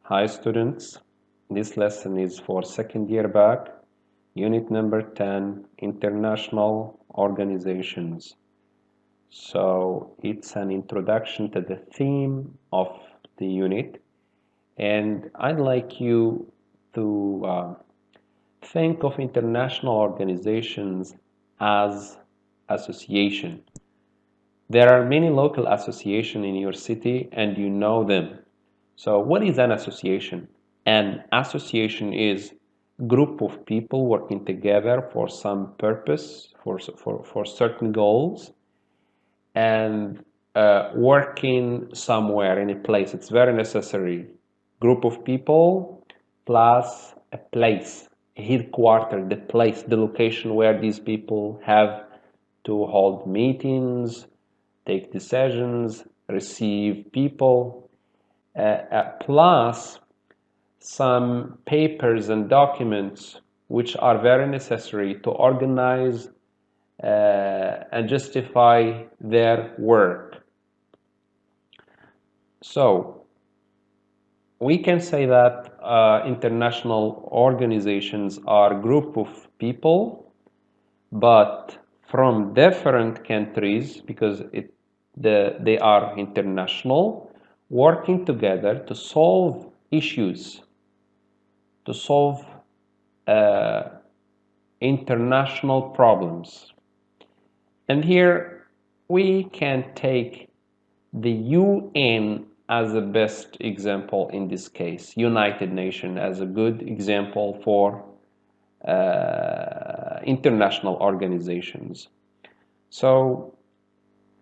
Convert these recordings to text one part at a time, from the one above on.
Hi students, this lesson is for second year back, unit number 10, International Organizations. So it's an introduction to the theme of the unit, and I'd like you to think of international organizations as association. There are many local associations in your city and you know them. So what is an association? An association is a group of people working together for some purpose, for certain goals, and working somewhere in a place. It's very necessary. Group of people plus a place, a headquarter, the place, the location where these people have to hold meetings, take decisions, receive people, plus some papers and documents which are very necessary to organize and justify their work. So we can say that international organizations are a group of people, but from different countries, because they are international, working together to solve issues, to solve international problems. And here we can take the UN as the best example in this case, United Nations as a good example for international organizations. So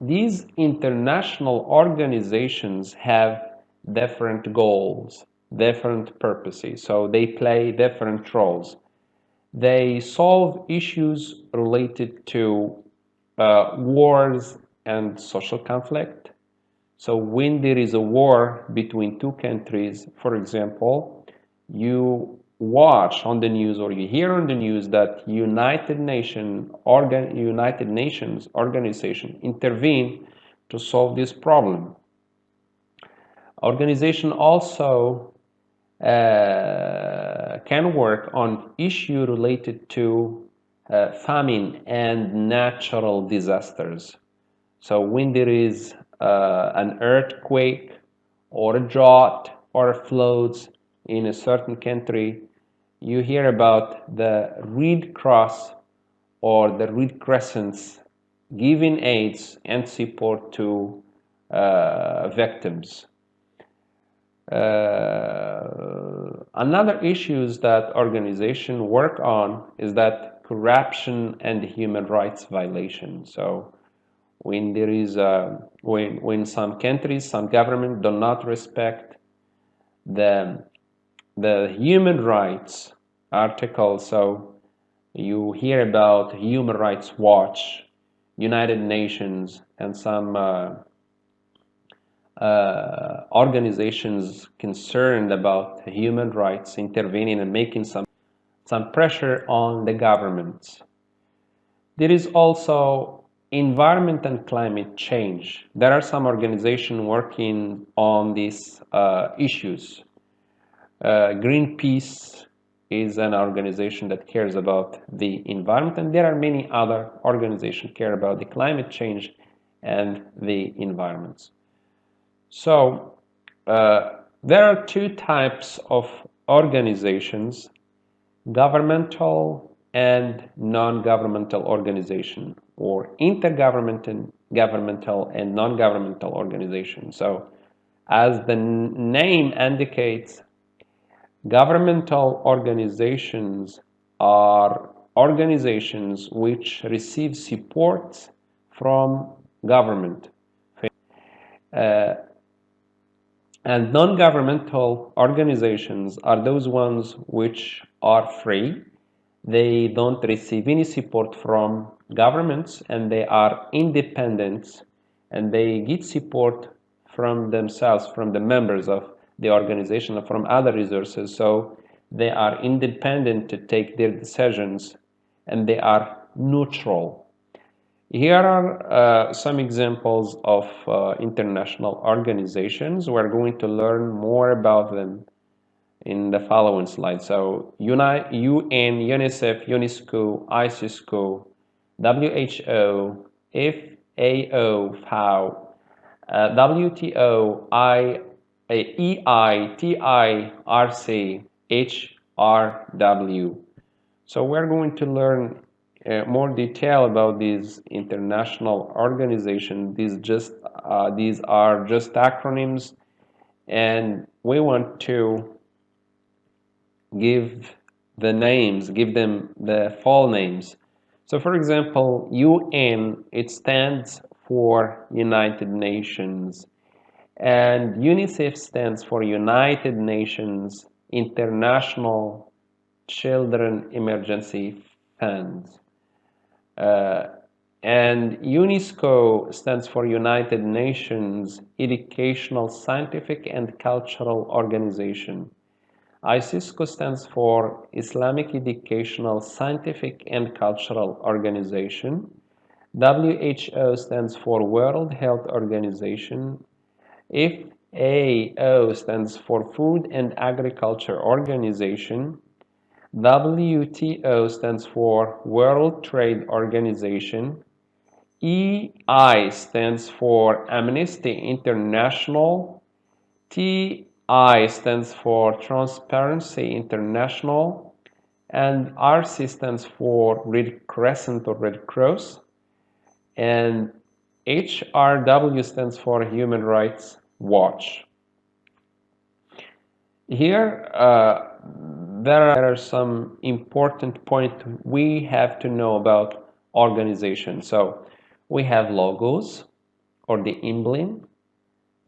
these international organizations have different goals, different purposes, so they play different roles. They solve issues related to wars and social conflict. So when there is a war between two countries, for example, you watch on the news or you hear on the news that United Nations organization intervene to solve this problem. Organization also can work on issue related to famine and natural disasters. So when there is an earthquake or a drought or floods in a certain country, you hear about the Red Cross or the Red Crescents giving aids and support to victims. Another issues that organizations work on is that corruption and human rights violation. So when there is when some countries, some government do not respect the human rights article, so you hear about Human Rights Watch, United Nations, and some organizations concerned about human rights intervening and making some pressure on the governments. There is also environment and climate change. There are some organizations working on these issues. Greenpeace is an organization that cares about the environment, and there are many other organizations care about the climate change and the environments. So there are two types of organizations, governmental and non-governmental organization, or intergovernmental, governmental and non-governmental organization. So as the name indicates, governmental organizations are organizations which receive support from government. And non-governmental organizations are those ones which are free. They don't receive any support from governments and they are independent and they get support from themselves, from the members of the organization, or from other resources. So they are independent to take their decisions and they are neutral. Here are some examples of international organizations. We're going to learn more about them in the following slide. So UN, UNICEF, UNESCO, ISISCO, WHO, FAO, FAO, WTO, EITIRC, HRW. So we're going to learn more detail about these international organizations. These are just acronyms, and we want to give give them the full names. So for example, UN, it stands for United Nations, and UNICEF stands for United Nations International Children Emergency Funds. And UNESCO stands for United Nations Educational, Scientific and Cultural Organization. ISISCO stands for Islamic Educational, Scientific and Cultural Organization. WHO stands for World Health Organization. FAO stands for Food and Agriculture Organization. WTO stands for World Trade Organization. EI stands for Amnesty International. TI stands for Transparency International, and RC stands for Red Crescent or Red Cross, and HRW stands for Human Rights Watch. Here, there are some important points we have to know about organization. So we have logos or the emblem,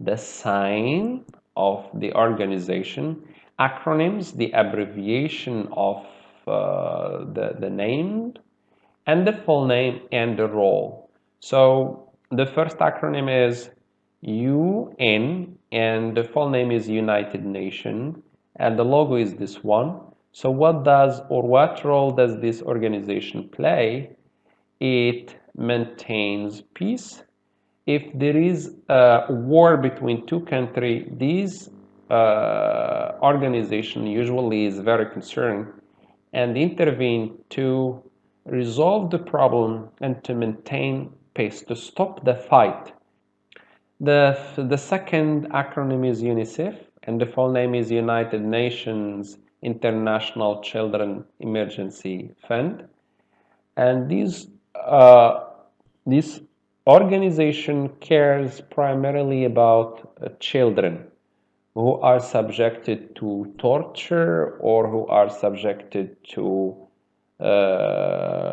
the sign of the organization, acronyms, the abbreviation of the name, and the full name and the role. So the first acronym is UN, and the full name is United Nations, and the logo is this one. So what role does this organization play? It maintains peace. If there is a war between two countries, this organization usually is very concerned and intervene to resolve the problem and to maintain peace, to stop the fight. The second acronym is UNICEF, and the full name is United Nations International Children Emergency Fund. And this organization cares primarily about children who are subjected to torture or who are subjected to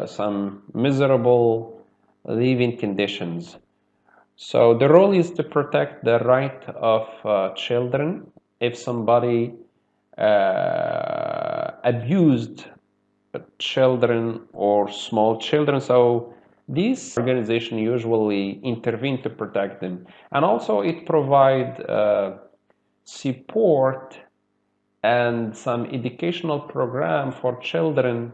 some miserable living conditions. So the role is to protect the right of children. If somebody abused children or small children, so this organization usually intervene to protect them, and also it provides support and some educational program for children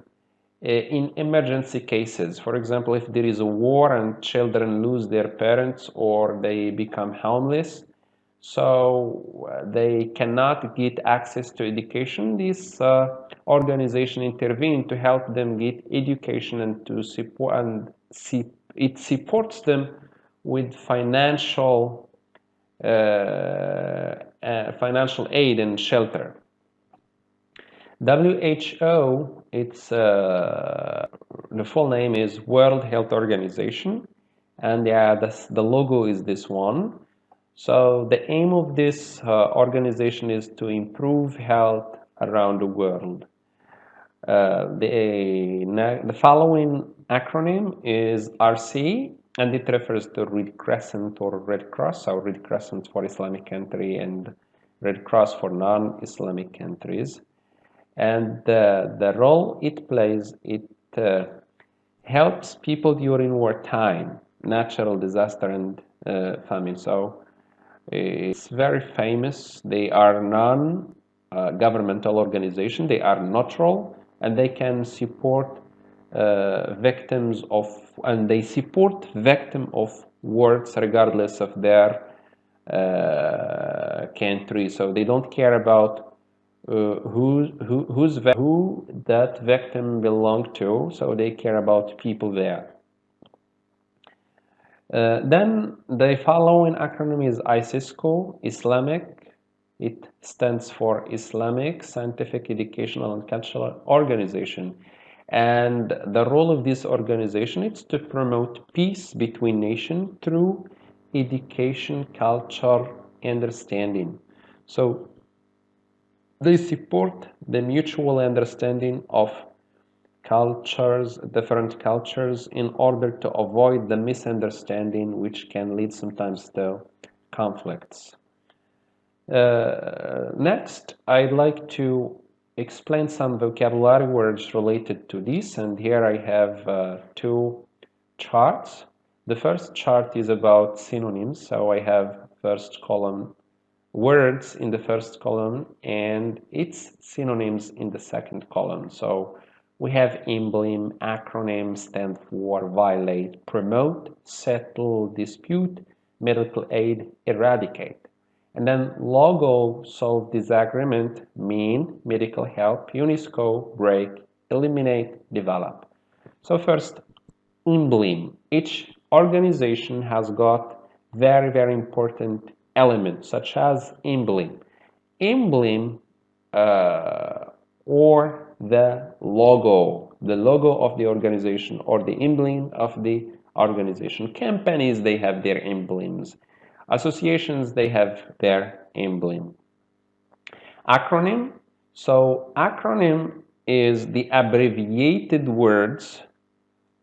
in emergency cases. For example, if there is a war and children lose their parents or they become homeless, so they cannot get access to education, this organization intervene to help them get education and to support, and it supports them with financial aid and shelter. WHO, the full name is World Health Organization, and the logo is this one. So the aim of this organization is to improve health around the world. The following acronym is RC, and it refers to Red Crescent or Red Cross. So Red Crescent for Islamic country and Red Cross for non-Islamic countries. And the role it plays, it helps people during wartime, natural disaster and famine. So it's very famous. They are non-governmental organization. They are neutral, and they can support victims of, and they support victims of wars regardless of their country. So they don't care about who that victim belong to, so they care about people there. Then the following acronym is ISISCO, Islamic. It stands for Islamic Scientific, Educational and Cultural Organization. And the role of this organization is to promote peace between nations through education, culture, understanding. So they support the mutual understanding of cultures, different cultures, in order to avoid the misunderstanding which can lead sometimes to conflicts. Next, I'd like to explain some vocabulary words related to this, and here I have two charts. The first chart is about synonyms, so I have first column words in the first column and its synonyms in the second column. So we have emblem, acronym, stand for, violate, promote, settle, dispute, medical aid, eradicate. And then logo, solve disagreement, mean, medical help, UNESCO, break, eliminate, develop. So first, emblem. Each organization has got very, very important elements such as emblem. Emblem or the logo of the organization or the emblem of the organization. Companies, they have their emblems. Associations, they have their emblem. Acronym. So acronym is the abbreviated words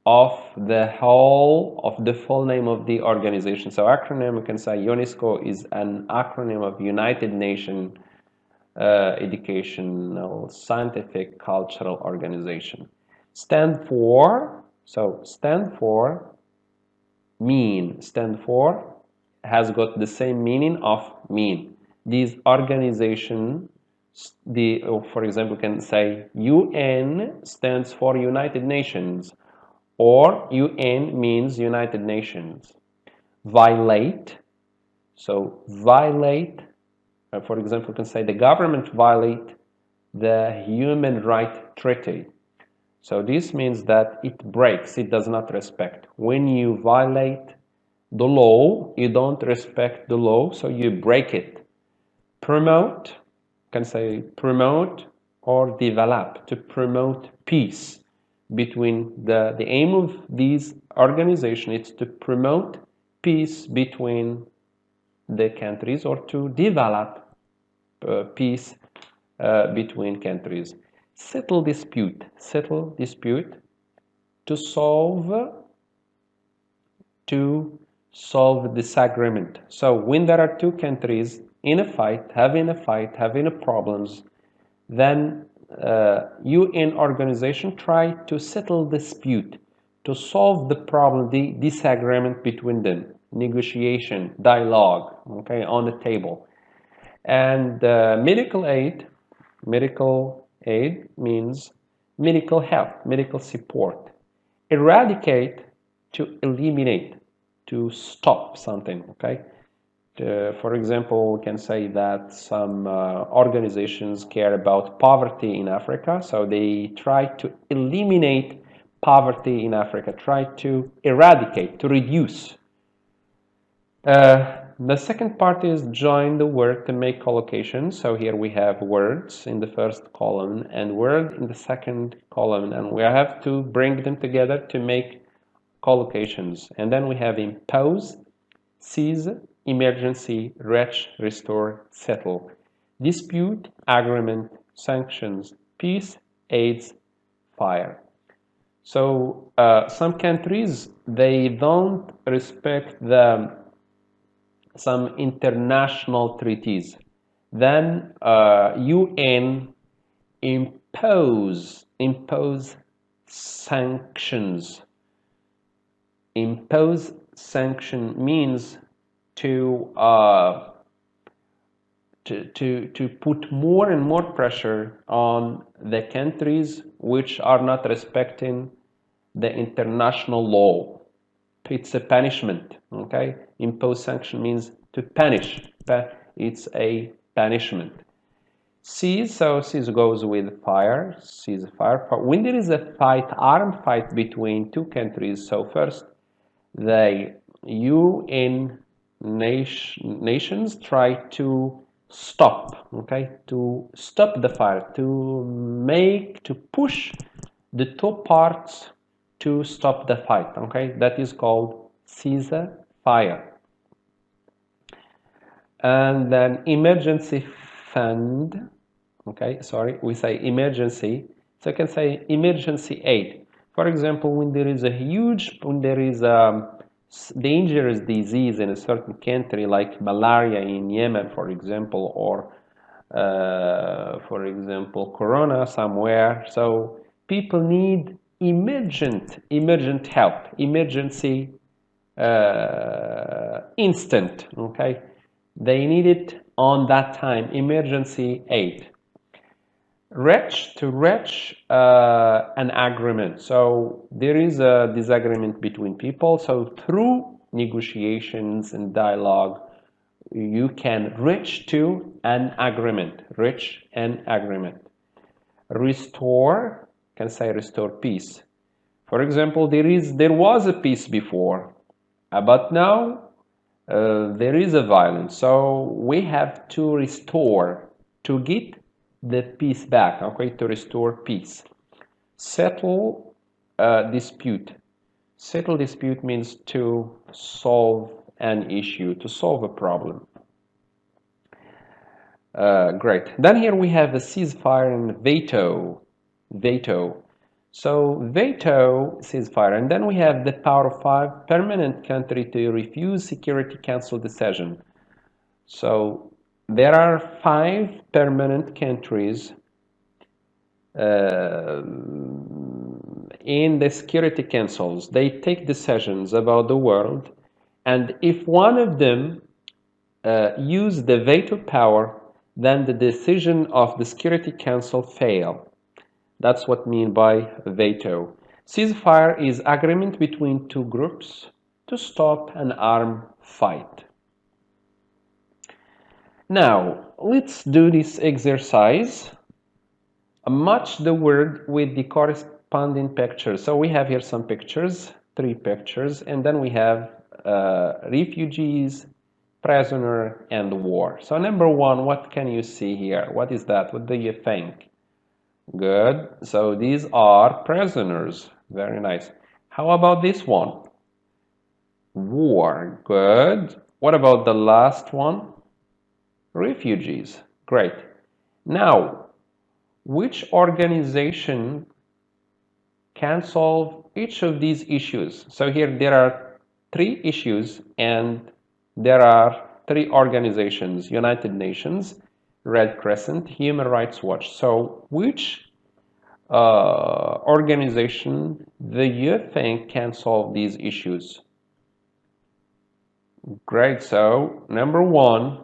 of the whole of the full name of the organization. So acronym, we can say UNESCO is an acronym of United Nations Educational, Scientific, Cultural Organization. Stand for, so stand for, mean, stand for has got the same meaning of mean. These organizations, for example, can say UN stands for United Nations, or UN means United Nations. Violate, so violate, for example, you can say the government violate the Human Rights Treaty. So this means that it breaks, it does not respect. When you violate the law, you don't respect the law, so you break it. Promote, you can say promote or develop, to promote peace between the aim of these organizations is to promote peace between the countries, or to develop peace between countries. Settle dispute, to solve disagreement. So when there are two countries in a fight, having problems, then UN organization try to settle dispute, to solve the problem, the disagreement between them, negotiation, dialogue, okay, on the table. And medical aid means medical help, medical support. Eradicate, to eliminate, to stop something, okay? For example, we can say that some organizations care about poverty in Africa, so they try to eliminate poverty in Africa, try to eradicate, to reduce. The second part is join the word to make collocations. So here we have words in the first column and word in the second column, and we have to bring them together to make collocations. And then we have impose, seize, emergency, wretch, restore, settle, dispute, agreement, sanctions, peace, aids, fire. So some countries, they don't respect some international treaties. Then UN impose sanctions. Impose sanction means to put more and more pressure on the countries which are not respecting the international law. It's a punishment, okay? Impose sanction means to punish. It's a punishment. Cease, so cease goes with fire, cease fire. When there is a fight, armed fight between two countries, so first the UN nations try to stop, okay, to stop the fire, to push the two parts to stop the fight, okay, that is called ceasefire. And then emergency fund, okay, sorry, we say emergency, so you can say emergency aid. For example, when there is a dangerous disease in a certain country, like malaria in Yemen, for example, or for example, corona somewhere, so people need emergent help, emergency instant, okay, they need it on that time, emergency aid. Reach an agreement. So there is a disagreement between people. So through negotiations and dialogue, you can reach to an agreement. Reach an agreement. Restore, can say restore peace. For example, there was a peace before, but now there is a violence. So we have to restore, to get the peace back, okay, to restore peace. Settle dispute. Settle dispute means to solve an issue, to solve a problem. Great. Then here we have a ceasefire and veto. Veto. So veto, ceasefire, and then we have the power of 5, permanent country to refuse Security Council decision. So there are 5 permanent countries in the Security Councils. They take decisions about the world, and if one of them use the veto power, then the decision of the Security Council fail. That's what I mean by veto. Ceasefire is agreement between two groups to stop an armed fight. Now, let's do this exercise. Match the word with the corresponding pictures. So we have here some pictures, 3 pictures, and then we have refugees, prisoner, and war. So number 1, what can you see here? What is that? What do you think? Good. So these are prisoners. Very nice. How about this one? War. Good. What about the last one? Refugees. Great. Now, which organization can solve each of these issues? So here there are 3 issues and there are 3 organizations: United Nations, Red Crescent, Human Rights Watch. So which organization do you think can solve these issues? Great. So number 1,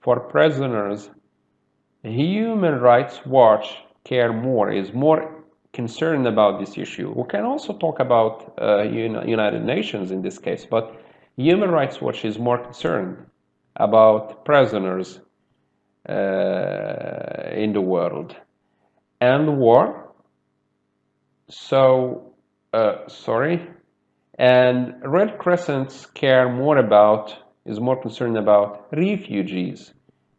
for prisoners, Human Rights Watch is more concerned about this issue. We can also talk about United Nations in this case, but Human Rights Watch is more concerned about prisoners in the world and war. So, and Red Crescents is more concerned about refugees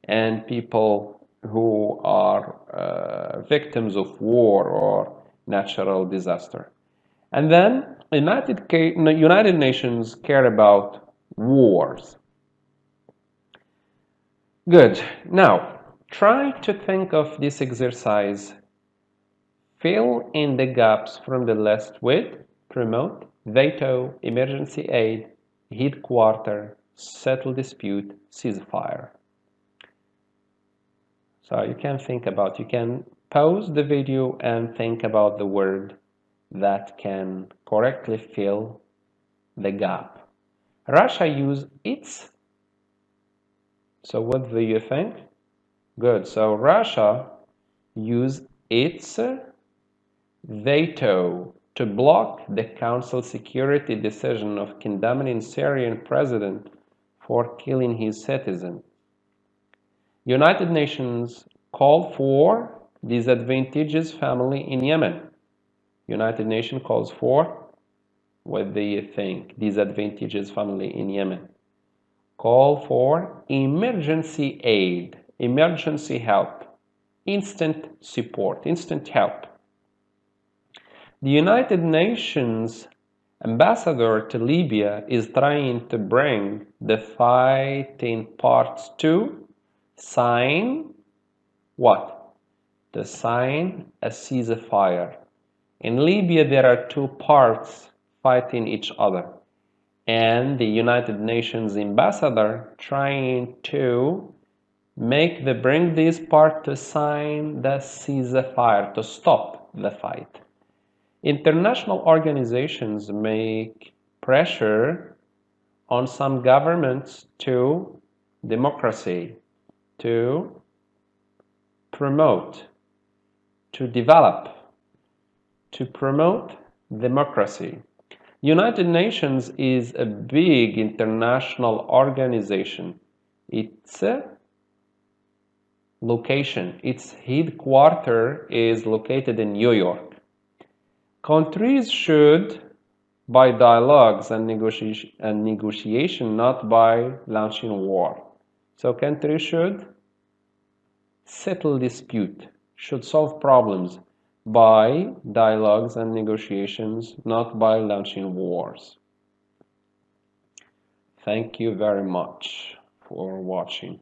and people who are victims of war or natural disaster. And then United Nations care about wars. Good. Now, try to think of this exercise. Fill in the gaps from the list with promote, veto, emergency aid, headquarter, settle dispute, ceasefire. So you can pause the video and think about the word that can correctly fill the gap. Russia used its. So what do you think? Good. So Russia used its veto to block the Council security decision of condemning Syrian president for killing his citizen. United Nations called for disadvantageous family in Yemen. United Nations calls for, what do you think? Disadvantageous family in Yemen. Call for emergency aid, emergency help, instant support, instant help. The United Nations ambassador to Libya is trying to bring the fighting parts to sign what? To sign a ceasefire. In Libya, there are two parts fighting each other, and the United Nations ambassador trying to bring this part to sign the ceasefire, to stop the fight. International organizations make pressure on some governments to democracy, to promote, to develop, to promote democracy. United Nations is a big international organization. Its location, its headquarters is located in New York. Countries should, by dialogues and negotiation, not by launching war. So countries should settle dispute, should solve problems by dialogues and negotiations, not by launching wars. Thank you very much for watching.